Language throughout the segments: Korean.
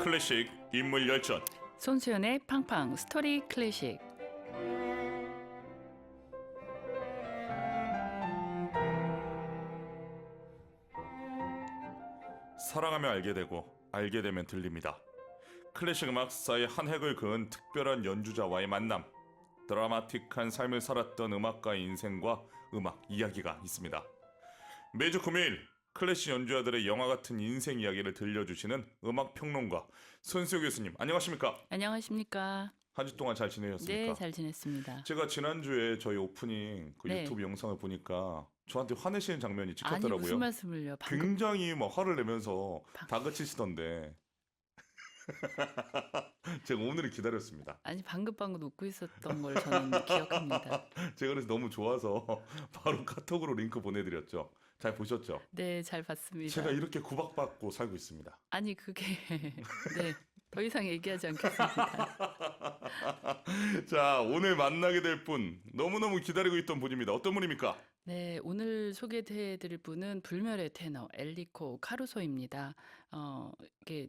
클래식 인물 열전. 손수연의 팡팡 스토리 클래식. 사랑하면 알게 되고 알게 되면 들립니다. 클래식 음악사의 한 획을 그은 특별한 연주자와의 만남. 드라마틱한 삶을 살았던 음악가의 인생과 음악 이야기가 있습니다. 매주 금요일 클래식 연주자들의 영화 같은 인생 이야기를 들려주시는 음악 평론가 손수영 교수님, 안녕하십니까? 안녕하십니까? 한 주 동안 잘 네, 지내셨습니까? 잘 지냈습니다. 제가 지난주에 저희 오프닝 그 네. 유튜브 영상을 보니까 저한테 화내시는 장면이 아니, 찍혔더라고요. 무슨 말씀을요? 방금 굉장히 막 화를 내면서 다그치시던데 제가 오늘을 기다렸습니다. 아니 방금 웃고 있었던 걸 저는 기억합니다. 제가 그래서 너무 좋아서 바로 카톡으로 링크 보내드렸죠. 잘 보셨죠? 네, 잘 봤습니다. 제가 이렇게 구박받고 살고 있습니다. 아니 그게 네, 더 이상 얘기하지 않겠습니다. 자, 오늘 만나게 될 분 너무너무 기다리고 있던 분입니다. 어떤 분입니까? 네, 오늘 소개해드릴 분은 불멸의 테너 엘리코 카루소입니다. 이게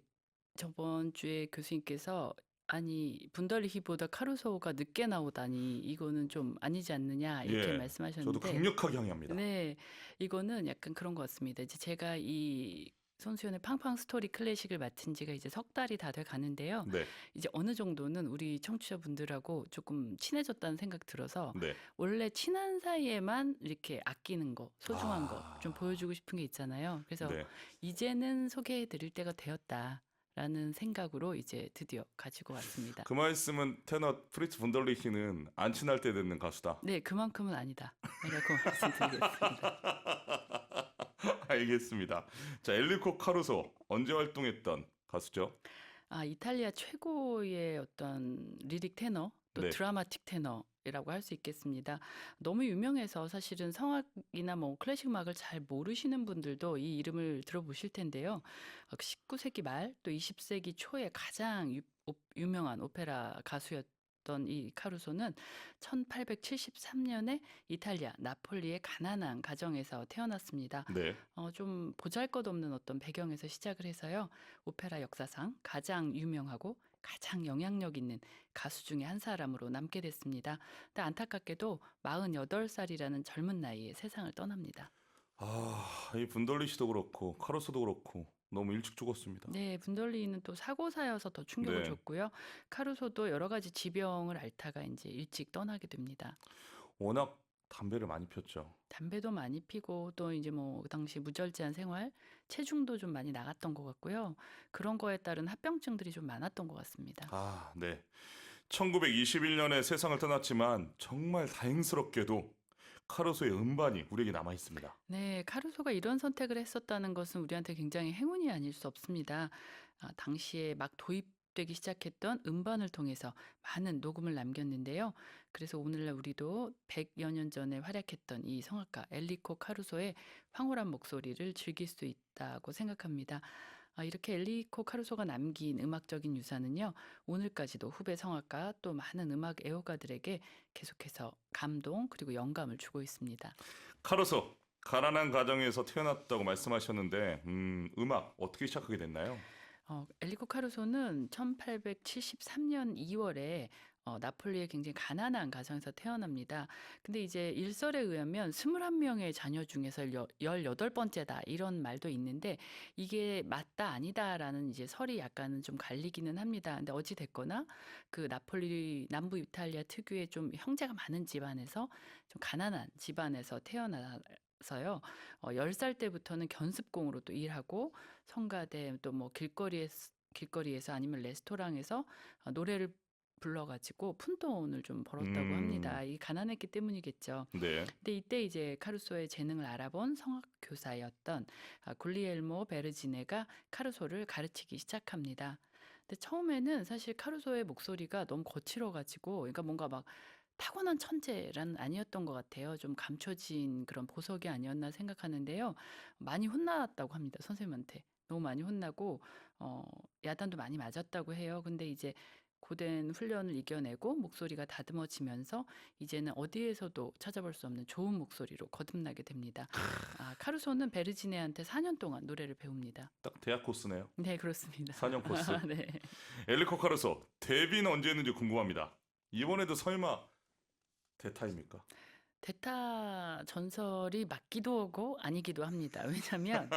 저번 주에 교수님께서 아니 분더리히보다 카루소가 늦게 나오다니 이거는 좀 아니지 않느냐 이렇게 저도 말씀하셨는데 강력하게 항의합니다. 네, 이거는 약간 그런 것 같습니다. 이제 제가 이 손수연의 팡팡 스토리 클래식을 맡은 지가 이제 석 달이 다 돼 가는데요. 네, 이제 어느 정도는 우리 청취자분들하고 조금 친해졌다는 생각 들어서 네. 원래 친한 사이에만 이렇게 아끼는 거, 소중한 거 좀 아, 보여주고 싶은 게 있잖아요. 그래서 네. 이제는 소개해 드릴 때가 되었다라는 생각으로 이제 드디어 가지고 왔습니다. 그 말씀은 테너 프리츠 분더리히는 안 친할 때 듣는 가수다. 네, 그만큼은 아니다. 라고 말씀드리겠습니다. 알겠습니다. 자, 엘리코 카루소 언제 활동했던 가수죠? 아, 이탈리아 최고의 어떤 리릭 테너, 또 네. 드라마틱 테너라고 할 수 있겠습니다. 너무 유명해서 사실은 성악이나 뭐 클래식 음악을 잘 모르시는 분들도 이 이름을 들어보실 텐데요. 19세기 말 또 20세기 초에 가장 유명한 오페라 가수였던 이 카루소는 1873년에 이탈리아 나폴리의 가난한 가정에서 태어났습니다. 네. 좀 보잘것없는 어떤 배경에서 시작을 해서요. 오페라 역사상 가장 유명하고 가장 영향력 있는 가수 중에 한 사람으로 남게 됐습니다. 근데 안타깝게도 48살이라는 젊은 나이에 세상을 떠납니다. 아, 이 분더리히도 그렇고 카루소도 그렇고 너무 일찍 죽었습니다. 네, 분돌리는 또 사고사여서 더 충격을 네. 줬고요. 카루소도 여러 가지 지병을 앓다가 이제 일찍 떠나게 됩니다. 워낙 담배를 많이 폈죠. 담배도 많이 피고 또 이제 뭐 그 당시 무절제한 생활, 체중도 좀 많이 나갔던 것 같고요. 그런 거에 따른 합병증들이 좀 많았던 것 같습니다. 아, 네. 1921년에 세상을 떠났지만 정말 다행스럽게도 카루소의 음반이 우리에게 남아 있습니다. 네, 카루소가 이런 선택을 했었다는 것은 우리한테 굉장히 행운이 아닐 수 없습니다. 당시에 막 도입되기 시작했던 음반을 통해서 많은 녹음을 남겼는데요. 그래서 오늘날 우리도 100여 년 전에 활약했던 이 성악가 엘리코 카루소의 황홀한 목소리를 즐길 수 있다고 생각합니다. 이렇게 엘리코 카루소가 남긴 음악적인 유산은요, 오늘까지도 후배 성악가 또 많은 음악 애호가들에게 계속해서 감동 그리고 영감을 주고 있습니다. 카루소, 가난한 가정에서 태어났다고 말씀하셨는데 음악 어떻게 시작하게 됐나요? 엘리코 카루소는 1873년 2월에 나폴리의 굉장히 가난한 가정에서 태어납니다. 근데 이제 일설에 의하면 21명의 자녀 중에서 18번째다 이런 말도 있는데 이게 맞다 아니다라는 이제 설이 약간은 좀 갈리기는 합니다. 근데 어찌 됐거나 그 나폴리 남부 이탈리아 특유의 좀 형제가 많은 집안에서 좀 가난한 집안에서 태어나서요. 10살 때부터는 견습공으로 또 일하고 성가대 또 뭐 길거리에서 아니면 레스토랑에서 노래를 불러가지고 푼돈을 좀 벌었다고 음, 합니다. 이 가난했기 때문이겠죠. 네. 근데 이때 이제 카루소의 재능을 알아본 성악 교사였던 굴리엘모 베르지네가 카루소를 가르치기 시작합니다. 근데 처음에는 사실 카루소의 목소리가 너무 거칠어가지고, 그러니까 뭔가 막 타고난 천재란 아니었던 것 같아요. 좀 감춰진 그런 보석이 아니었나 생각하는데요. 많이 혼났다고 합니다. 선생님한테. 너무 많이 혼나고, 야단도 많이 맞았다고 해요. 근데 이제 고된 훈련을 이겨내고 목소리가 다듬어지면서 이제는 어디에서도 찾아볼 수 없는 좋은 목소리로 거듭나게 됩니다. 카루소는 베르지네한테 4년 동안 노래를 배웁니다. 딱 대학 코스네요. 네, 그렇습니다. 4년 코스. 네. 엘리코 카루소 데뷔는 언제 했는지 궁금합니다. 이번에도 설마 대타입니까? 대타 전설이 맞기도 하고 아니기도 합니다. 왜냐하면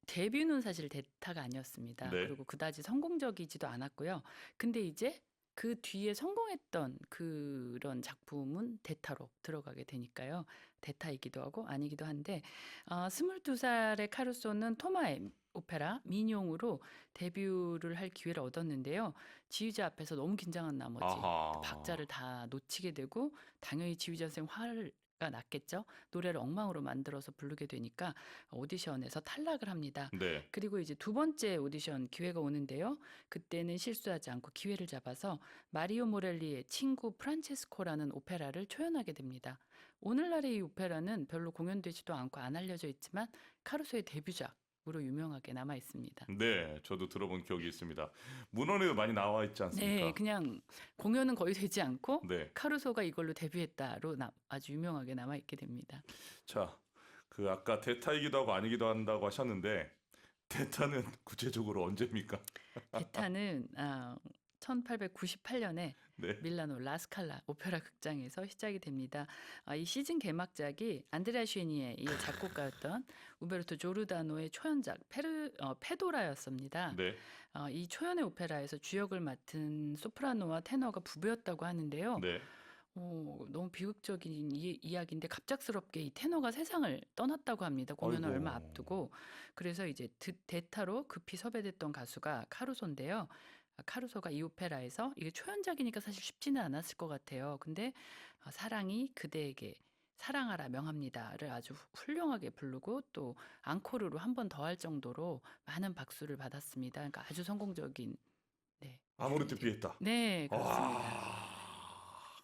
데뷔는 사실 대타가 아니었습니다. 네. 그리고 그다지 성공적이지도 않았고요. 근데 이제 그 뒤에 성공했던 그런 작품은 대타로 들어가게 되니까요. 대타이기도 하고 아니기도 한데 22살의 카루소는 토마의 오페라 민용으로 데뷔를 할 기회를 얻었는데요. 지휘자 앞에서 너무 긴장한 나머지 아하. 박자를 다 놓치게 되고 당연히 지휘자 선생님 화가 났겠죠. 노래를 엉망으로 만들어서 부르게 되니까 오디션에서 탈락을 합니다. 네. 그리고 이제 두 번째 오디션 기회가 오는데요. 그때는 실수하지 않고 기회를 잡아서 마리오 모렐리의 친구 프란체스코라는 오페라를 초연하게 됩니다. 오늘날의 이 오페라는 별로 공연되지도 않고 안 알려져 있지만 카루소의 데뷔작으로 유명하게 남아 있습니다. 네, 저도 들어본 기억이 있습니다. 문헌에도 많이 나와 있지 네, 않습니까? 그냥 공연은 거의 되지 않고 네. 카루소가 이걸로 데뷔했다로 아주 유명하게 남아 있게 됩니다. 자, 그 아까 대타이기도 하고 아니기도 한다고 하셨는데 대타는 구체적으로 언제입니까? 대타는 1898년에 네. 밀라노 라스칼라 오페라 극장에서 시작이 됩니다. 이 시즌 개막작이 안드레아 쉐니의 이 작곡가였던 우베르토 조르다노의 초연작 페도라였습니다. 네. 이 초연의 오페라에서 주역을 맡은 소프라노와 테너가 부부였다고 하는데요. 네. 너무 비극적인 이야기인데 갑작스럽게 이 테너가 세상을 떠났다고 합니다. 공연을 아이고. 얼마 앞두고. 그래서 이제 대타로 급히 섭외됐던 가수가 카루소인데요. 카루소가 이 오페라에서 이게 초연작이니까 사실 쉽지는 않았을 것 같아요. 근데 사랑이 그대에게 사랑하라 명합니다를 아주 훌륭하게 부르고 또 앙코르로 한 번 더 할 정도로 많은 박수를 받았습니다. 그러니까 아주 성공적인 아모르티 공연이 피에타. 네, 그렇습니다.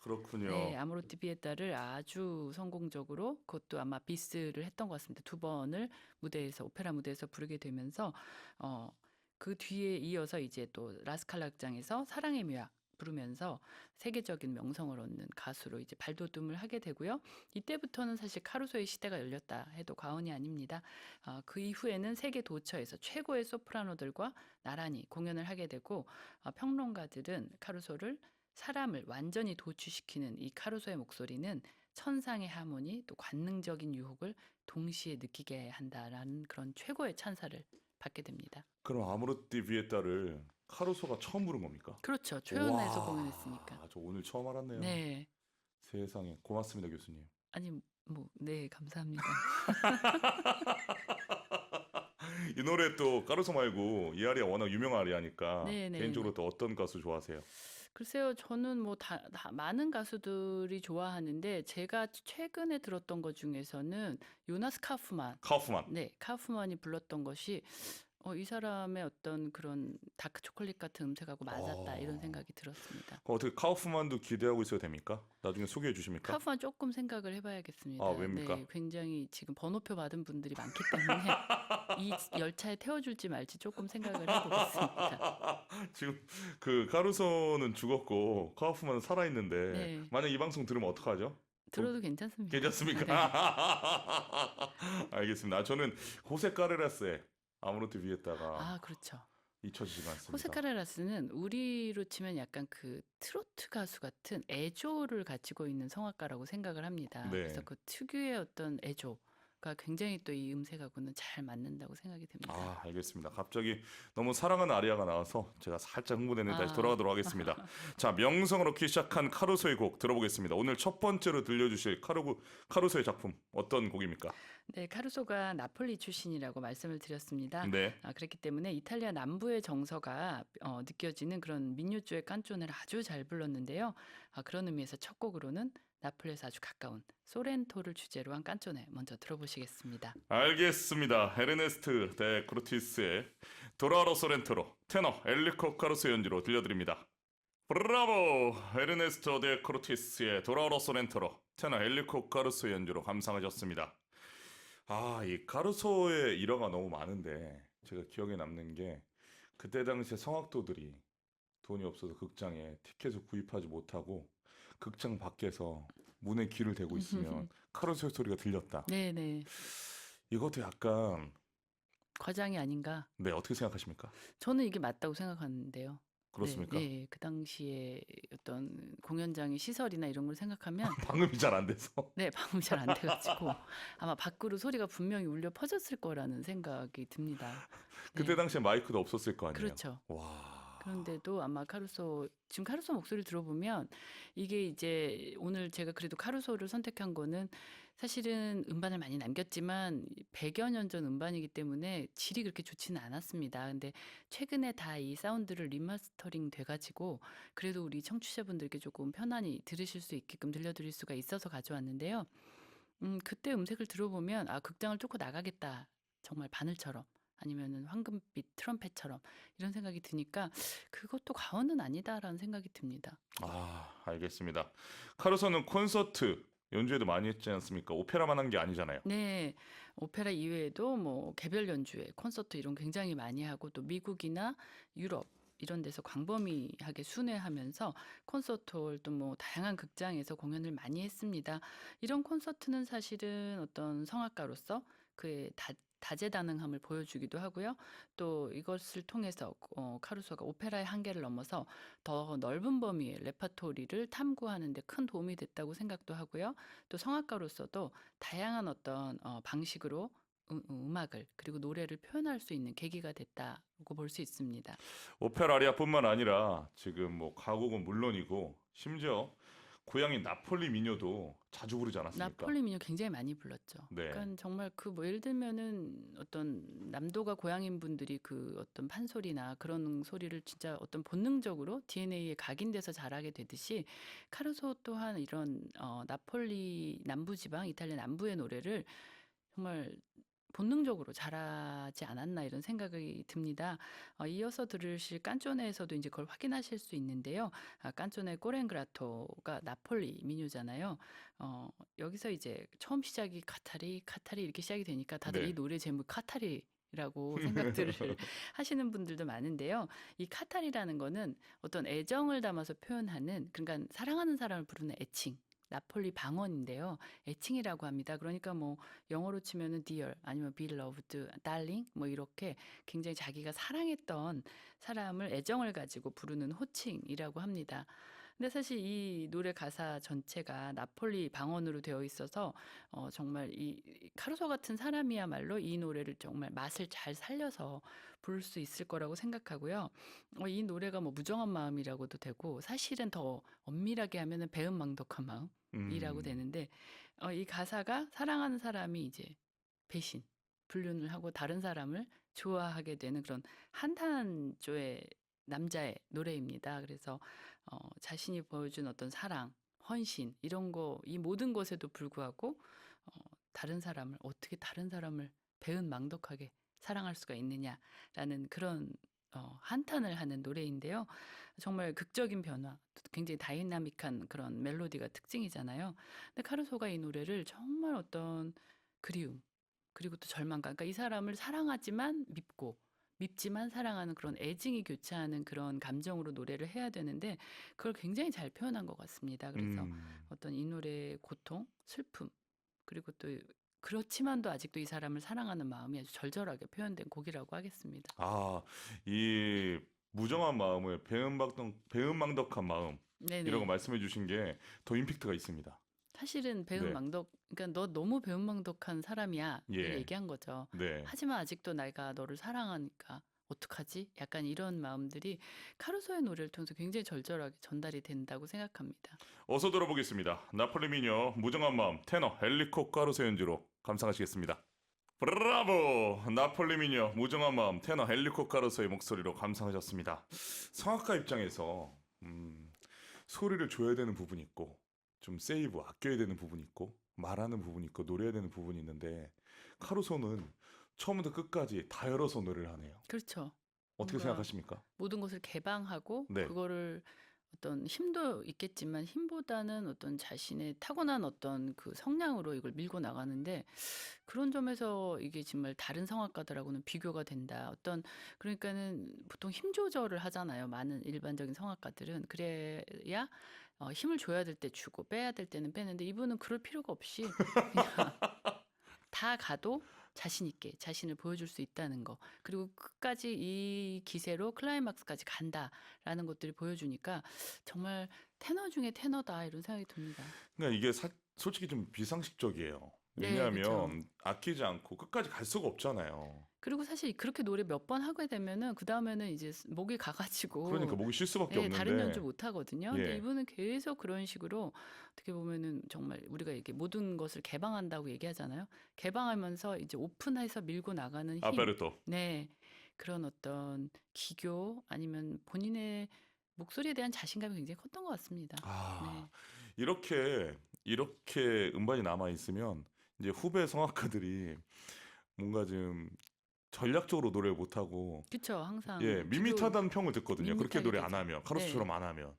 그렇군요. 네, 아모르티 비에타를 아주 성공적으로 그것도 아마 비스를 했던 것 같습니다. 두 번을 오페라 무대에서 부르게 되면서 그 뒤에 이어서 이제 또 라스칼라 극장에서 사랑의 묘약 부르면서 세계적인 명성을 얻는 가수로 이제 발돋움을 하게 되고요. 이때부터는 사실 카루소의 시대가 열렸다 해도 과언이 아닙니다. 그 이후에는 세계 도처에서 최고의 소프라노들과 나란히 공연을 하게 되고 평론가들은 카루소를 사람을 완전히 도취시키는 이 카루소의 목소리는 천상의 하모니 또 관능적인 유혹을 동시에 느끼게 한다라는 그런 최고의 찬사를 받게 됩니다. 그럼 아모르티 피에타를 카루소가 처음 부른 겁니까? 그렇죠. 초연해서 와, 공연했으니까. 저 오늘 처음 알았네요. 네. 세상에 고맙습니다, 교수님. 아니 네, 감사합니다. 이 노래 또 카루소 말고 이 아리아 워낙 유명한 아리아니까 네, 네, 개인적으로 네. 또 어떤 가수 좋아하세요? 글쎄요, 저는 뭐 다 많은 가수들이 좋아하는데 제가 최근에 들었던 것 중에서는 요나스 카프만, 카우프만. 네, 카프만이 불렀던 것이 이 사람의 어떤 그런 다크 초콜릿 같은 음색하고 맞았다 이런 어. 생각이 들었습니다. 어떻게 카우프만도 기대하고 있어도 됩니까? 나중에 소개해 주십니까? 카프만 조금 생각을 해봐야겠습니다. 왜입니까? 네, 굉장히 지금 번호표 받은 분들이 많기 때문에 이 열차에 태워줄지 말지 조금 생각을 해보겠습니다. 지금 그 카루소는 죽었고 카우프만은 살아 있는데 네. 만약 이 방송 들으면 어떡하죠? 들어도 괜찮습니다. 괜찮습니까? 알겠습니다. 저는 호세 카레라스의 아모르티 비에타가 그렇죠. 잊혀지지가 않습니다. 호세 카레라스는 우리로 치면 약간 그 트로트 가수 같은 애조를 가지고 있는 성악가라고 생각을 합니다. 네. 그래서 그 특유의 어떤 애조가 굉장히 또 이 음색하고는 잘 맞는다고 생각이 됩니다. 알겠습니다. 갑자기 너무 사랑하는 아리아가 나와서 제가 살짝 흥분했는데 다시 아. 돌아가도록 하겠습니다. 자, 명성을 얻기 시작한 카루소의 곡 들어보겠습니다. 오늘 첫 번째로 들려주실 카루소의 작품 어떤 곡입니까? 네, 카루소가 나폴리 출신이라고 말씀을 드렸습니다. 네. 그렇기 때문에 이탈리아 남부의 정서가 느껴지는 그런 민요주의 깐조네를 아주 잘 불렀는데요. 그런 의미에서 첫 곡으로는 나폴리에서 아주 가까운 소렌토를 주제로 한 깐조네 먼저 들어보시겠습니다. 알겠습니다. 에르네스트 데 크루티스의 도라로 소렌토로 테너 엘리코 카루소 연주로 들려드립니다. 브라보! 에르네스토 데 크루티스의 도라로 소렌토로 테너 엘리코 카루소 연주로 감상하셨습니다. 이 카루소의 일화가 너무 많은데 제가 기억에 남는 게 그때 당시에 성악도들이 돈이 없어서 극장에 티켓을 구입하지 못하고 극장 밖에서 문에 귀를 대고 있으면 카루소의 소리가 들렸다. 네네. 이것도 약간 과장이 아닌가. 네, 어떻게 생각하십니까? 저는 이게 맞다고 생각하는데요. 네, 그렇습니까? 네. 그 당시에 어떤 공연장의 시설이나 이런 걸 생각하면 방음이 잘 안 돼서. 네, 방음이 잘 안 돼가지고 아마 밖으로 소리가 분명히 울려 퍼졌을 거라는 생각이 듭니다. 그때 네, 당시에 마이크도 없었을 거 아니에요. 그렇죠. 와. 그런데도 아마 카루소 지금 카루소 목소리를 들어보면 이게 이제 오늘 제가 그래도 카루소를 선택한 거는 사실은 음반을 많이 남겼지만 100여 년 전 음반이기 때문에 질이 그렇게 좋지는 않았습니다. 근데 최근에 다 이 사운드를 리마스터링 돼가지고 그래도 우리 청취자분들께 조금 편안히 들으실 수 있게끔 들려드릴 수가 있어서 가져왔는데요. 그때 음색을 들어보면 아, 극장을 뚫고 나가겠다. 정말 바늘처럼. 아니면은 황금빛 트럼펫처럼 이런 생각이 드니까 그것도 과언은 아니다라는 생각이 듭니다. 아, 알겠습니다. 카루소는 콘서트 연주회도 많이 했지 않습니까? 오페라만 한 게 아니잖아요. 네, 오페라 이외에도 뭐 개별 연주회, 콘서트 이런 굉장히 많이 하고 또 미국이나 유럽 이런 데서 광범위하게 순회하면서 콘서트홀 또 뭐 다양한 극장에서 공연을 많이 했습니다. 이런 콘서트는 사실은 어떤 성악가로서 그의 다재다능함을 보여주기도 하고요. 또 이것을 통해서 카루소가 오페라의 한계를 넘어서 더 넓은 범위의 레퍼토리를 탐구하는 데 큰 도움이 됐다고 생각도 하고요. 또 성악가로서도 다양한 어떤 방식으로 음악을 그리고 노래를 표현할 수 있는 계기가 됐다고 볼 수 있습니다. 오페라 아리아뿐만 아니라 지금 뭐 가곡은 물론이고 심지어 고향인 나폴리 민요도 자주 부르지 않았습니까? 나폴리 민요 굉장히 많이 불렀죠. 네. 그러니까 정말 그 뭐 예를 들면은 어떤 남도가 고향인 분들이 그 어떤 판소리나 그런 소리를 진짜 어떤 본능적으로 DNA에 각인돼서 자라게 되듯이 카루소 또한 이런 나폴리 남부지방 이탈리아 남부의 노래를 정말 본능적으로 잘하지 않았나 이런 생각이 듭니다. 이어서 들으실 깐쪼네에서도 이제 그걸 확인하실 수 있는데요. 깐쪼네 꼬렌그라토가 나폴리 민요잖아요. 여기서 이제 처음 시작이 카타리 카타리 이렇게 시작이 되니까 다들 이 네. 노래 제목 카타리라고 생각들을 하시는 분들도 많은데요. 이 카타리라는 거는 어떤 애정을 담아서 표현하는 그러니까 사랑하는 사람을 부르는 애칭. 나폴리 방언인데요. 애칭이라고 합니다. 그러니까 뭐 영어로 치면은 dear 아니면 beloved, darling 뭐 이렇게 굉장히 자기가 사랑했던 사람을 애정을 가지고 부르는 호칭이라고 합니다. 근데 사실 이 노래 가사 전체가 나폴리 방언으로 되어 있어서 정말 이 카루소 같은 사람이야말로 이 노래를 정말 맛을 잘 살려서 부를 수 있을 거라고 생각하고요. 이 노래가 뭐 무정한 마음이라고도 되고 사실은 더 엄밀하게 하면은 배은망덕한 마음이라고 음. 되는데 이 가사가 사랑하는 사람이 이제 배신, 불륜을 하고 다른 사람을 좋아하게 되는 그런 한탄조의 남자의 노래입니다. 그래서 자신이 보여준 어떤 사랑, 헌신 이런 거 이 모든 것에도 불구하고 어, 다른 사람을 배은망덕하게 사랑할 수가 있느냐라는 그런 한탄을 하는 노래인데요. 정말 극적인 변화, 굉장히 다이나믹한 그런 멜로디가 특징이잖아요. 근데 카루소가 이 노래를 정말 어떤 그리움, 그리고 또 절망감, 그러니까 이 사람을 사랑하지만 밉고 밉지만 사랑하는 그런 애증이 교차하는 그런 감정으로 노래를 해야 되는데 그걸 굉장히 잘 표현한 것 같습니다. 그래서 음. 어떤 이 노래의 고통, 슬픔, 그리고 또 그렇지만도 아직도 이 사람을 사랑하는 마음이 아주 절절하게 표현된 곡이라고 하겠습니다. 아, 이 무정한 마음을 배은망덕한 마음 이런 거 네네. 말씀해 주신 게 더 임팩트가 있습니다. 사실은 네. 그러니까 너 너무 배은망덕한 사람이야를 예. 얘기한 거죠. 네. 하지만 아직도 내가 너를 사랑하니까 어떡하지? 약간 이런 마음들이 카루소의 노래를 통해서 굉장히 절절하게 전달이 된다고 생각합니다. 어서 들어보겠습니다. 나폴리 미녀 무정한 마음 테너 엘리코 까루소 연주로 감상하시겠습니다. 브라보! 나폴리 미녀 무정한 마음 테너 엘리코 까루소의 목소리로 감상하셨습니다. 성악가 입장에서 소리를 줘야 되는 부분이 있고 좀 세이브 아껴야 되는 부분이 있고 말하는 부분이 있고 노래해야 되는 부분이 있는데 카루소는 처음부터 끝까지 다 열어서 노래를 하네요. 그렇죠. 어떻게 뭔가 생각하십니까? 모든 것을 개방하고 네. 그거를 어떤 힘도 있겠지만 힘보다는 어떤 자신의 타고난 어떤 그 성량으로 이걸 밀고 나가는데 그런 점에서 이게 정말 다른 성악가들하고는 비교가 된다. 어떤 그러니까는 보통 힘 조절을 하잖아요. 많은 일반적인 성악가들은 그래야 힘을 줘야 될 때 주고 빼야 될 때는 빼는데 이분은 그럴 필요가 없이 그냥 다 가도 자신 있게 자신을 보여줄 수 있다는 거. 그리고 끝까지 이 기세로 클라이막스까지 간다라는 것들이 보여주니까 정말 테너 중에 테너다 이런 생각이 듭니다. 그러니까 이게 솔직히 좀 비상식적이에요. 네, 그렇죠. 왜냐하면 아끼지 않고 끝까지 갈 수가 없잖아요. 그리고 사실 그렇게 노래 몇 번 하게 되면은 그다음에는 이제 목이 그러니까 가가지고 목이 쉴 수밖에 예, 다른 연주 없는데, 못 하거든요. 근데 예, 이분은 계속 그런 식으로 어떻게 보면은 정말 우리가 이게 모든 것을 개방한다고 얘기하잖아요. 개방하면서 이제 오픈해서 밀고 나가는 힘. 아베르토. 네. 그런 어떤 기교 아니면 본인의 목소리에 대한 자신감이 굉장히 컸던 것 같습니다. 아, 네. 이렇게 음반이 남아 있으면 이제 후배 성악가들이 뭔가 좀 전략적으로 노래를 못 하고, 그쵸. 항상 예, 비교 밋밋하다는 평을 듣거든요. 그렇게 밋밋하게 노래 안 되죠. 하면, 네. 카루소처럼 안 하면.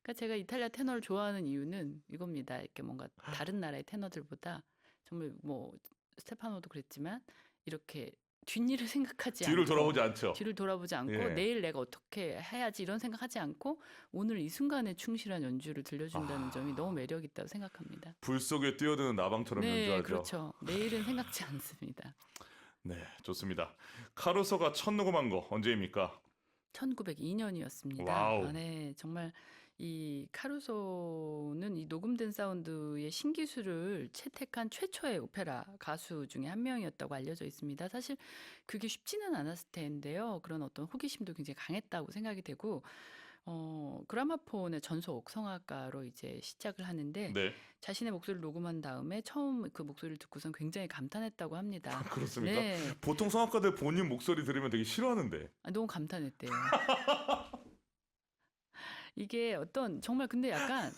그러니까 제가 이탈리아 테너를 좋아하는 이유는 이겁니다. 이렇게 뭔가 다른 나라의 테너들보다 정말 뭐 스테파노도 그랬지만 이렇게 뒷일을 생각하지 뒤를 않고 돌아보지 않죠. 뒤를 돌아보지 않고 예. 내일 내가 어떻게 해야지 이런 생각하지 않고 오늘 이 순간에 충실한 연주를 들려준다는 점이 너무 아, 매력 있다고 생각합니다. 불 속에 뛰어드는 나방처럼 네, 연주하죠. 그렇죠. 내일은 생각지 않습니다. 네, 좋습니다. 카루소가 첫 녹음한 거 언제입니까? 1902년이었습니다. 와우. 네, 정말 이 카루소는 이 녹음된 사운드의 신기술을 채택한 최초의 오페라 가수 중에 한 명이었다고 알려져 있습니다. 사실 그게 쉽지는 않았을 텐데요. 그런 어떤 호기심도 굉장히 강했다고 생각이 되고, 그라마폰의 전속 성악가로 이제 시작을 하는데 네, 자신의 목소리를 녹음한 다음에 처음 그 목소리를 듣고선 굉장히 감탄했다고 합니다. 그렇습니까? 네, 보통 성악가들 본인 목소리 들으면 되게 싫어하는데. 너무 감탄했대요. 이게 어떤 정말 근데 약간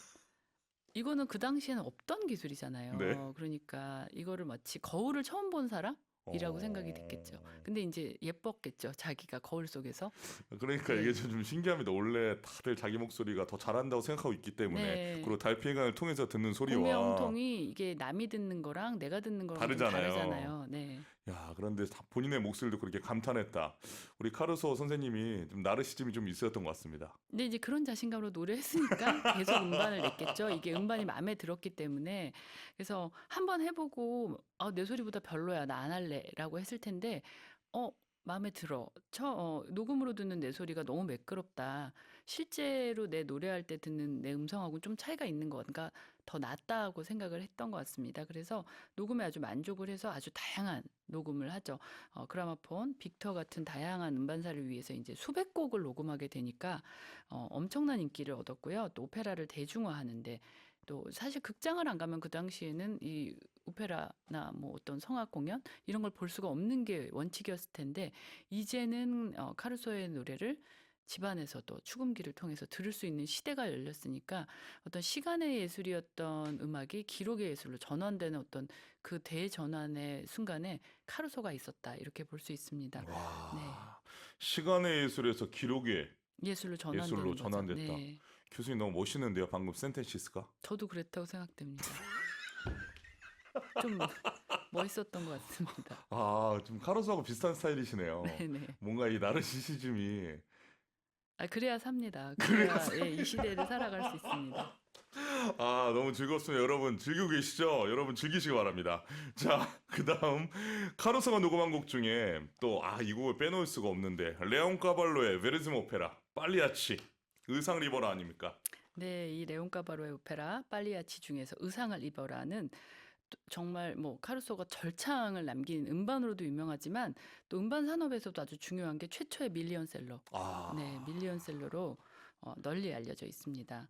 이거는 그 당시에는 없던 네. 기술이잖아요. 그러니까 이거를 마치 거울을 처음 본 사람이라고 생각이 됐겠죠. 어... 근데 인제 예뻤겠죠. 자기가 거울 속에서. 그러니까 이게 네. 좀 신기합니다. 원래 다들 자기 목소리가 더 잘한다고 생각하고 있기 때문에, 네. 그리고 달팽이관을 통해서 듣는 소리와 공명통이 이게 남이 듣는 거랑 내가 듣는 거랑 좀 다르잖아요. 다르잖아요. 네. 야, 그런데 본인의 목소리도 그렇게 감탄했다. 우리 카루소 선생님이 좀 나르시즘이 좀 있었던 것 같습니다. 근데 이제 그런 자신감으로 노래했으니까 계속 음반을 냈겠죠. 이게 음반이 마음에 들었기 때문에. 그래서 한번 해 보고 내 소리보다 별로야. 나 안 할래."라고 했을 텐데 어 마음에 들어. 녹음으로 듣는 내 소리가 너무 매끄럽다. 실제로 내 노래할 때 듣는 내 음성하고는 좀 차이가 있는 것 그러니까 더 낫다고 생각을 했던 것 같습니다. 그래서 녹음에 아주 만족을 해서 아주 다양한 녹음을 하죠. 그라마폰, 빅터 같은 다양한 음반사를 위해서 이제 수백 곡을 녹음하게 되니까 엄청난 인기를 얻었고요. 또 오페라를 대중화하는데 또 사실 극장을 안 가면 그 당시에는 이 오페라나 뭐 어떤 성악 공연 이런 걸 볼 수가 없는 게 원칙이었을 텐데 이제는 카루소의 노래를 집안에서도 축음기를 통해서 들을 수 있는 시대가 열렸으니까 어떤 시간의 예술이었던 음악이 기록의 예술로 전환되는 어떤 그 대전환의 순간에 카루소가 있었다 이렇게 볼 수 있습니다. 네, 와, 시간의 예술에서 기록의 예술로 예술로 전환되는 거죠. 전환됐다. 네, 교수님 너무 멋있는데요, 방금 센텐시스가? 저도 그랬다고 생각됩니다. 좀 멋있었던 것 같습니다. 아, 좀 카루소하고 비슷한 스타일이시네요. 네네. 뭔가 이 나르시시즘이 그래야 삽니다. 그래요. 그래야 예, 이 시대를 살아갈 수 있습니다. 아, 너무 즐겁습니다. 여러분 즐기고 계시죠? 여러분 즐기시기 바랍니다. 자, 그다음 카루소가 녹음한 곡 중에 또 이 곡을 빼놓을 수가 없는데 레온 까발로의 베르즈모 오페라 빨리아치 의상 리버라 아닙니까? 네, 이 레온 까바로의 오페라 빨리아치 중에서 의상을 입어라는 또 정말 뭐 카루소가 절창을 남긴 음반으로도 유명하지만 또 음반 산업에서도 아주 중요한 게 최초의 밀리언셀러. 네, 아, 밀리언셀러로 널리 알려져 있습니다.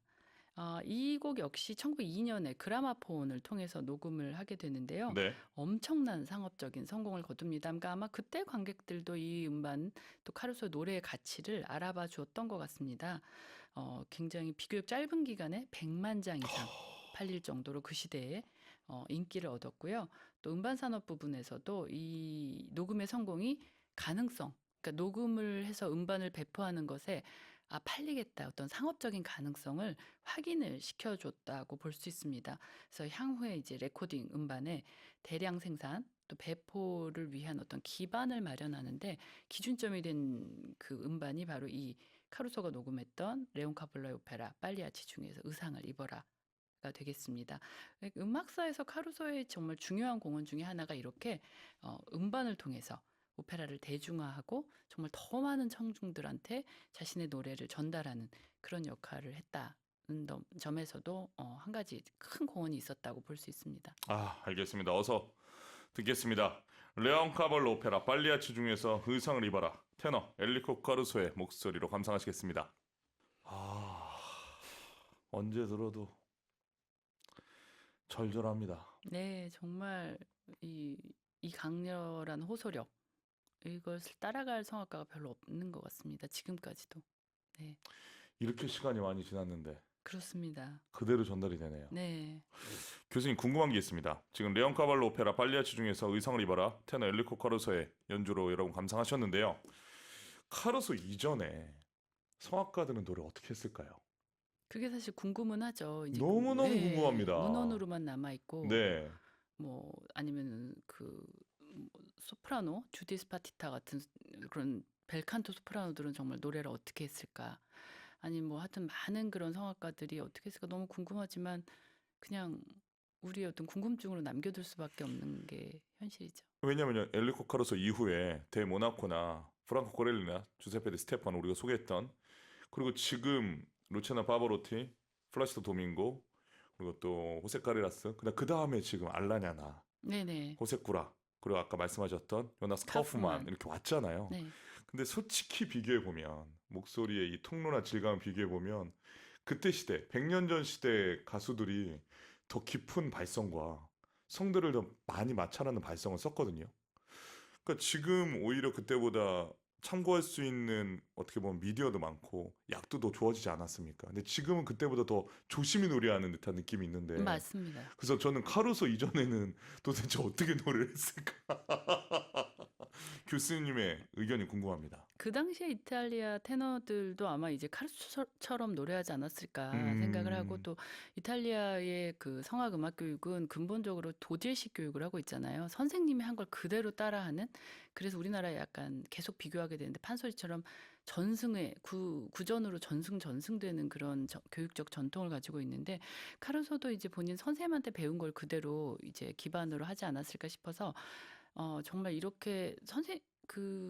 이 곡 역시 1902년에 그라마폰을 통해서 녹음을 하게 되는데요. 네. 엄청난 상업적인 성공을 거둡니다. 그러니까 아마 그때 관객들도 이 음반 또 카루소 노래의 가치를 알아봐 주었던 것 같습니다. 굉장히 비교적 짧은 기간에 100만 장 이상 팔릴 정도로 그 시대에 인기를 얻었고요. 또 음반 산업 부분에서도 이 녹음의 성공이 가능성, 그러니까 녹음을 해서 음반을 배포하는 것에 팔리겠다 어떤 상업적인 가능성을 확인을 시켜줬다고 볼 수 있습니다. 그래서 향후에 이제 레코딩 음반의 대량 생산 또 배포를 위한 어떤 기반을 마련하는데 기준점이 된 그 음반이 바로 이 카루소가 녹음했던 레온 카폴라의 오페라 빨리아치 중에서 의상을 입어라가 되겠습니다. 음악사에서 카루소의 정말 중요한 공헌 중에 하나가 이렇게 음반을 통해서 오페라를 대중화하고 정말 더 많은 청중들한테 자신의 노래를 전달하는 그런 역할을 했다는 점에서도 한 가지 큰 공헌이 있었다고 볼 수 있습니다. 알겠습니다. 어서 듣겠습니다. 레온 카발로 오페라 빨리아치 중에서 의상을 입어라. 테너 엘리코 카루소의 목소리로 감상하시겠습니다. 언제 들어도 절절합니다. 네, 정말 이 강렬한 호소력 이것을 따라갈 성악가가 별로 없는 것 같습니다. 지금까지도. 네, 이렇게 시간이 많이 지났는데 그렇습니다. 그대로 전달이 되네요. 네, 교수님 궁금한 게 있습니다. 지금 레온 카발로 오페라 빨리아치 중에서 의상을 입어라 테너 엘리코 카루소의 연주로 여러분 감상하셨는데요. 카루소 이전에 성악가들은 노래 어떻게 했을까요? 그게 사실 궁금은 하죠. 이제 너무너무 궁금합니다. 문헌으로만 남아 있고 네. 뭐 아니면 소프라노 주디 스파티타 같은 그런 벨칸토 소프라노들은 정말 노래를 어떻게 했을까? 아니 뭐 하여튼 많은 그런 성악가들이 어떻게 했을까 너무 궁금하지만 그냥 우리의 어떤 궁금증으로 남겨둘 수밖에 없는 게 현실이죠. 왜냐면요 엘리코 카루소 이후에 데 모나코나 프랑코 코렐리나 주세페 디 스테파노 우리가 소개했던 그리고 지금 루체나 바바로티, 플라시도 도밍고 그리고 또 호세 카레라스 그 다음에 지금 알라냐나 네네. 호세쿠라 그리고 아까 말씀하셨던 요나스 카우프만 카우프만. 이렇게 왔잖아요. 네. 근데 솔직히 비교해 보면 목소리의 이 통로나 질감을 비교해 보면 그때 시대 100년 전 시대 가수들이 더 깊은 발성과 성들을 더 많이 맞춰라는 발성을 썼거든요. 그러니까 지금 오히려 그때보다 참고할 수 있는 어떻게 보면 미디어도 많고 약도 더 좋아지지 않았습니까? 근데 지금은 그때보다 더 조심히 노래하는 듯한 느낌이 있는데 맞습니다. 그래서 저는 카루소 이전에는 도대체 어떻게 노래를 했을까? 교수님의 의견이 궁금합니다. 그 당시에 이탈리아 테너들도 아마 이제 카루소처럼 노래하지 않았을까 생각을 하고 음, 또 이탈리아의 그 성악 음악 교육은 근본적으로 도제식 교육을 하고 있잖아요. 선생님이 한 걸 그대로 따라하는 그래서 우리나라에 약간 계속 비교하게 되는데 판소리처럼 구전으로 전승되는 그런 교육적 전통을 가지고 있는데 카루소도 이제 본인 선생님한테 배운 걸 그대로 이제 기반으로 하지 않았을까 싶어서 정말 이렇게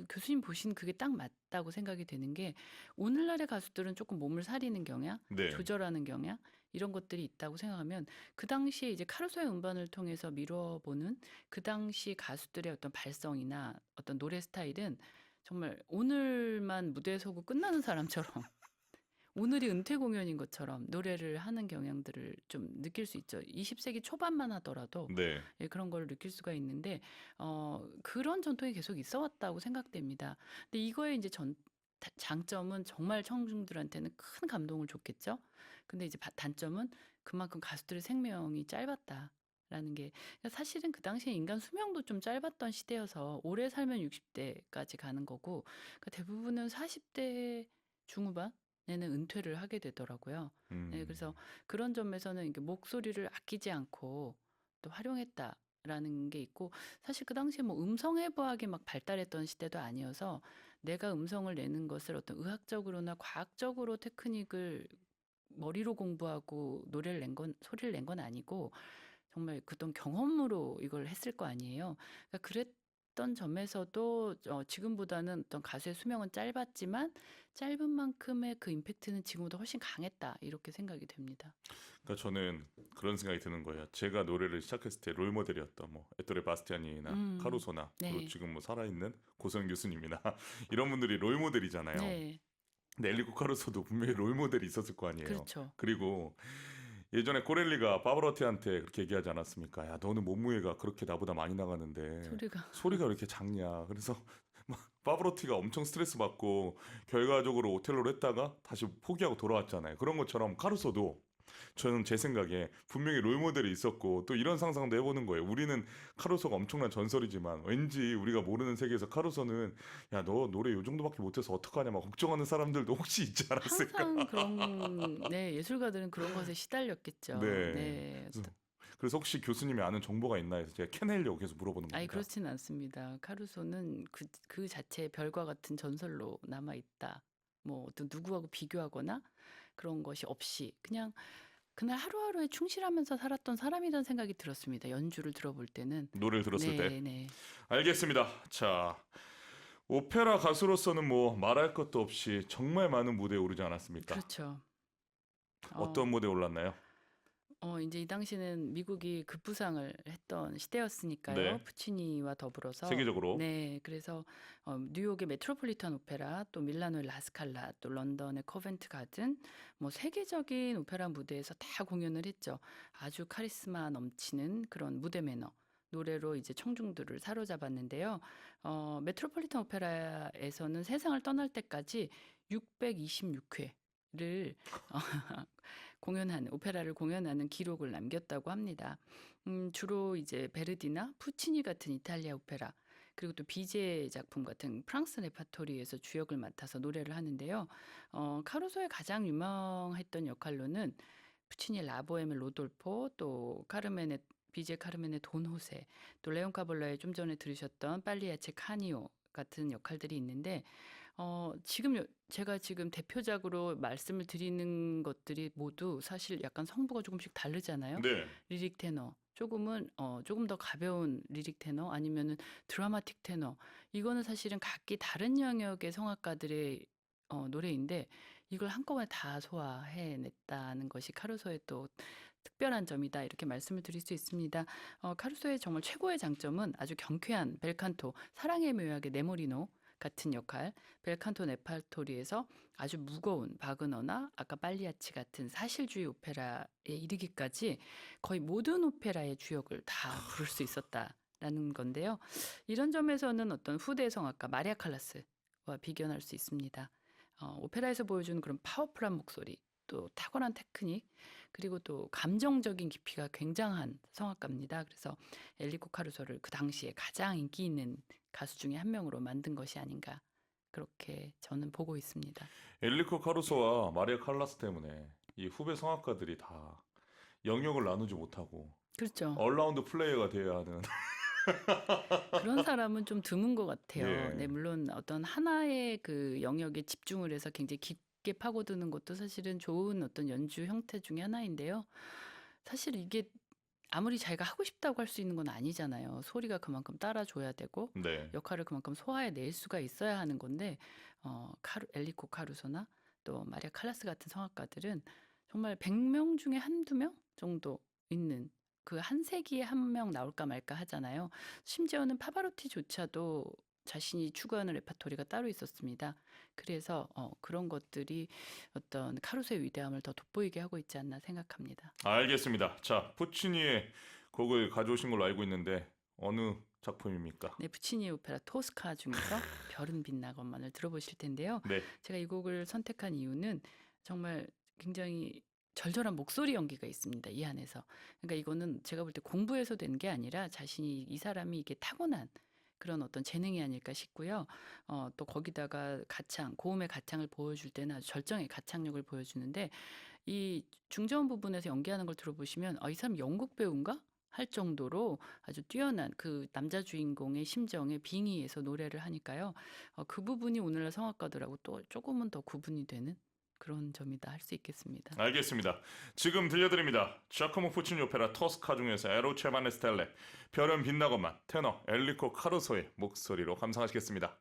교수님 보신 그게 딱 맞다고 생각이 되는 게 오늘날의 가수들은 조금 몸을 사리는 경향, 네. 조절하는 경향 이런 것들이 있다고 생각하면 그 당시에 이제 카루소의 음반을 통해서 미뤄보는 그 당시 가수들의 어떤 발성이나 어떤 노래 스타일은 정말 오늘만 무대에 서고 끝나는 사람처럼 오늘이 은퇴 공연인 것처럼 노래를 하는 경향들을 좀 느낄 수 있죠. 20세기 초반만 하더라도 네. 예, 그런 걸 느낄 수가 있는데 그런 전통이 계속 있어 왔다고 생각됩니다. 근데 이거의 이제 장점은 정말 청중들한테는 큰 감동을 줬겠죠. 근데 이제 단점은 그만큼 가수들의 생명이 짧았다라는 게 사실은 그 당시에 인간 수명도 좀 짧았던 시대여서 오래 살면 60대까지 가는 거고 그러니까 대부분은 40대 중후반에는 은퇴를 하게 되더라고요. 네, 그래서 그런 점에서는 이게 목소리를 아끼지 않고 또 활용했다라는 게 있고 사실 그 당시에 뭐 음성 해부학이 막 발달했던 시대도 아니어서 내가 음성을 내는 것을 어떤 의학적으로나 과학적으로 테크닉을 머리로 공부하고 소리를 낸 건 아니고 정말 그떤 경험으로 이걸 했을 거 아니에요. 그러니까 그랬던 점에서도 지금보다는 어떤 가수의 수명은 짧았지만 짧은 만큼의 그 임팩트는 지금보다 훨씬 강했다 이렇게 생각이 됩니다. 그러니까 저는 그런 생각이 드는 거예요. 제가 노래를 시작했을 때 롤모델이었던 뭐 에토레 바스티아니나 음, 카루소나 그리고 네, 지금 뭐 살아있는 고성 교수님이나 이런 분들이 롤모델이잖아요. 네, 근데 엘리코 카루소도 분명히 롤모델이 있었을 거 아니에요. 그렇죠. 그리고 예전에 코렐리가 파바로티한테 그렇게 얘기하지 않았습니까? 야, 너는 몸무게가 그렇게 나보다 많이 나가는데 소리가 소리가 왜 이렇게 작냐? 그래서 막 파바로티가 엄청 스트레스 받고 결과적으로 오텔로를 했다가 다시 포기하고 돌아왔잖아요. 그런 것처럼 카루소도 저는 제 생각에 분명히 롤모델이 있었고 또 이런 상상도 해보는 거예요. 우리는 카루소가 엄청난 전설이지만 왠지 우리가 모르는 세계에서 카루소는 야, 너 노래 요 정도밖에 못해서 어떡하냐 막 걱정하는 사람들도 혹시 있지 않았을까? 항상 그런 네 예술가들은 그런 것에 시달렸겠죠. 네. 네. 그래서 혹시 교수님이 아는 정보가 있나 해서 제가 캐내려고 계속 물어보는 아니 겁니다. 그렇지는 않습니다. 카루소는 그 자체의 별과 같은 전설로 남아 있다. 뭐 어떤 누구하고 비교하거나 그런 것이 없이 그냥 그날 하루하루에 충실하면서 살았던 사람이라는 생각이 들었습니다. 연주를 들어볼 때는. 노래를 들었을 때. 네. 알겠습니다. 자, 오페라 가수로서는 뭐 말할 것도 없이 정말 많은 무대에 오르지 않았습니까? 그렇죠. 어, 어떤 무대에 올랐나요? 이제 이 당시는 미국이 급부상을 했던 시대였으니까요. 네. 푸치니와 더불어서. 세계적으로. 네, 그래서 뉴욕의 메트로폴리탄 오페라, 또 밀라노의 라스칼라, 또 런던의 코벤트 가든, 뭐 세계적인 오페라 무대에서 다 공연을 했죠. 아주 카리스마 넘치는 그런 무대 매너. 노래로 이제 청중들을 사로잡았는데요. 메트로폴리탄 오페라에서는 세상을 떠날 때까지 626회를 오페라를 공연하는 기록을 남겼다고 합니다. 주로 이제 베르디나 푸치니 같은 이탈리아 오페라, 그리고 또 비제 작품 같은 프랑스 레파토리에서 주역을 맡아서 노래를 하는데요. 카루소의 가장 유명했던 역할로는 푸치니의 라보엠의 로돌포, 또 비제 카르멘의 돈 호세, 또 레온 카볼라의 좀 전에 들으셨던 빨리아체 카니오 같은 역할들이 있는데 제가 지금 대표작으로 말씀을 드리는 것들이 모두 사실 약간 성부가 조금씩 다르잖아요. 네. 리릭 테너, 조금 더 가벼운 리릭 테너 아니면은 드라마틱 테너. 이거는 사실은 각기 다른 영역의 성악가들의 노래인데 이걸 한꺼번에 다 소화해냈다는 것이 카루소의 또 특별한 점이다 이렇게 말씀을 드릴 수 있습니다. 카루소의 정말 최고의 장점은 아주 경쾌한 벨칸토, 사랑의 묘약의 네모리노 같은 역할, 벨칸토 네팔토리에서 아주 무거운 바그너나 아까 빨리아치 같은 사실주의 오페라에 이르기까지 거의 모든 오페라의 주역을 다 부를 수 있었다라는 건데요. 이런 점에서는 어떤 후대 성악가 마리아 칼라스와 비견할 수 있습니다. 오페라에서 보여주는 그런 파워풀한 목소리, 또 탁월한 테크닉, 그리고 또 감정적인 깊이가 굉장한 성악가입니다. 그래서 엘리코 카루소를 그 당시에 가장 인기 있는 가수 중에 한 명으로 만든 것이 아닌가 그렇게 저는 보고 있습니다. 엘리코 카루소와 마리아 칼라스 때문에 이 후배 성악가들이 다 영역을 나누지 못하고 그렇죠. 얼라운드 플레이어가 되어야 하는. 그런 사람은 좀 드문 것 같아요. 네, 예. 물론 어떤 하나의 그 영역에 집중을 해서 굉장히 깊게 파고드는 것도 사실은 좋은 어떤 연주 형태 중에 하나인데요. 사실 이게 아무리 자기가 하고 싶다고 할 수 있는 건 아니잖아요. 소리가 그만큼 따라줘야 되고 네. 역할을 그만큼 소화해낼 수가 있어야 하는 건데 엘리코 카루소나 또 마리아 칼라스 같은 성악가들은 정말 100명 중에 한두 명 정도 있는 그 한 세기에 한 명 나올까 말까 하잖아요. 심지어는 파바로티조차도 자신이 추구하는 레파토리가 따로 있었습니다. 그래서 그런 것들이 어떤 카루소의 위대함을 더 돋보이게 하고 있지 않나 생각합니다. 알겠습니다. 자, 푸치니의 곡을 가져오신 걸로 알고 있는데 어느 작품입니까? 네, 부치니 오페라 토스카 중에서 별은 빛나건만을 들어보실 텐데요. 네. 제가 이 곡을 선택한 이유는 정말 굉장히 절절한 목소리 연기가 있습니다. 이 안에서. 그러니까 이거는 제가 볼 때 공부해서 된 게 아니라 자신이 이 사람이 이게 타고난 그런 어떤 재능이 아닐까 싶고요. 또 거기다가 고음의 가창을 보여줄 때는 아주 절정의 가창력을 보여주는데 이 중저음 부분에서 연기하는 걸 들어보시면 이 사람 연극 배우인가? 할 정도로 아주 뛰어난 그 남자 주인공의 심정에 빙의해서 노래를 하니까요. 그 부분이 오늘날 성악가들하고 또 조금은 더 구분이 되는 그런 점이다 할 수 있겠습니다. 알겠습니다. 지금 들려드립니다. 자코모 푸치니 오페라 토스카 중에서 에로체마네 스텔레 별은 빛나건만 테너 엘리코 카루소의 목소리로 감상하시겠습니다.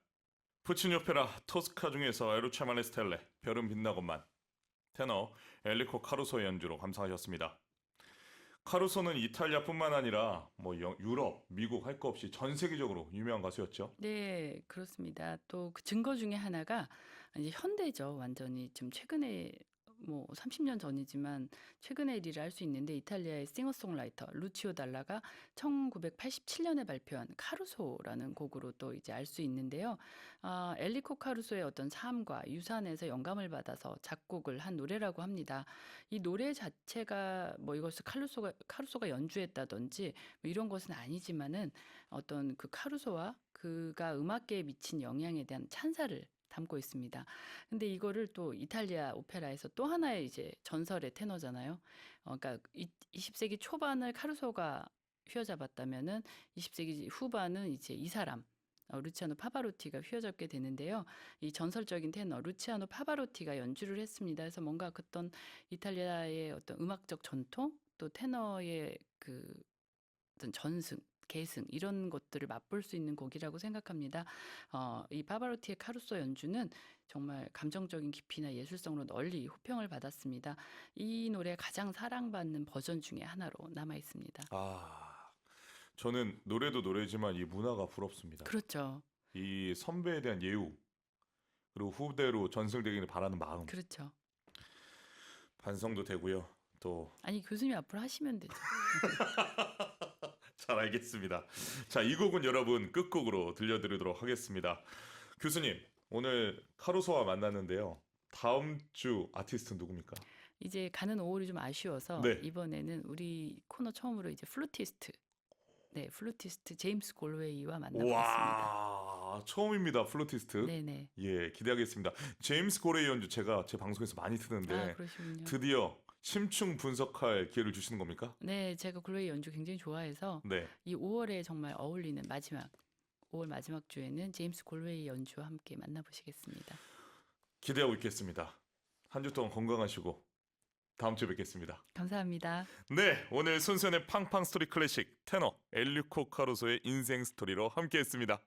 푸치니 오페라 토스카 중에서 에로체마네 스텔레 별은 빛나건만 테너 엘리코 카루소의 연주로 감상하셨습니다. 카루소는 이탈리아뿐만 아니라 뭐 유럽, 미국 할 거 없이 전 세계적으로 유명한 가수였죠. 네, 그렇습니다. 또 그 증거 중에 하나가 이제 현대죠. 완전히 좀 최근에 뭐 30년 전이지만 최근의 일이라 할 수 있는데 이탈리아의 싱어송라이터 루치오 달라가 1987년에 발표한 카루소라는 곡으로 또 이제 알 수 있는데요. 엘리코 카루소의 어떤 삶과 유산에서 영감을 받아서 작곡을 한 노래라고 합니다. 이 노래 자체가 뭐 이것을 카루소가 연주했다든지 뭐 이런 것은 아니지만은 어떤 그 카루소와 그가 음악계에 미친 영향에 대한 찬사를 담고 있습니다. 근데 이거를 또 이탈리아 오페라에서 또 하나의 이제 전설의 테너잖아요. 그러니까 20세기 초반을 카루소가 휘어잡았다면은 20세기 후반은 이제 이 사람 루치아노 파바로티가 휘어잡게 되는데요. 이 전설적인 테너 루치아노 파바로티가 연주를 했습니다. 그래서 뭔가 어떤 이탈리아의 어떤 음악적 전통 또 테너의 그 어떤 전승, 계승 이런 것들을 맛볼 수 있는 곡이라고 생각합니다. 이 파바로티의 카루소 연주는 정말 감정적인 깊이나 예술성으로 널리 호평을 받았습니다. 이 노래 가장 사랑받는 버전 중에 하나로 남아 있습니다. 저는 노래도 노래지만 이 문화가 부럽습니다. 그렇죠. 이 선배에 대한 예우 그리고 후대로 전승되기를 바라는 마음 그렇죠. 반성도 되고요. 또 아니 교수님 앞으로 하시면 되죠. 잘 알겠습니다. 자, 이 곡은 여러분 끝곡으로 들려드리도록 하겠습니다. 교수님, 오늘 카루소와 만났는데요. 다음 주 아티스트는 누굽니까? 이제 가는 5월이 좀 아쉬워서 네. 이번에는 우리 코너 처음으로 이제 플루티스트 제임스 골웨이와 만나보겠습니다. 와, 처음입니다. 플루티스트. 네네. 예, 기대하겠습니다. 제임스 고레이 연주 제가 제 방송에서 많이 듣는데 그러시군요. 드디어 심층 분석할 기회를 주시는 겁니까? 네, 제가 골웨이 연주 굉장히 좋아해서 네. 이 5월에 정말 어울리는 5월 마지막 주에는 제임스 골웨이 연주와 함께 만나보시겠습니다. 기대하고 있겠습니다. 한 주 동안 건강하시고 다음 주에 뵙겠습니다. 감사합니다. 네, 오늘 손수연의 팡팡 스토리 클래식 테너 엘리코 카루소의 인생 스토리로 함께했습니다.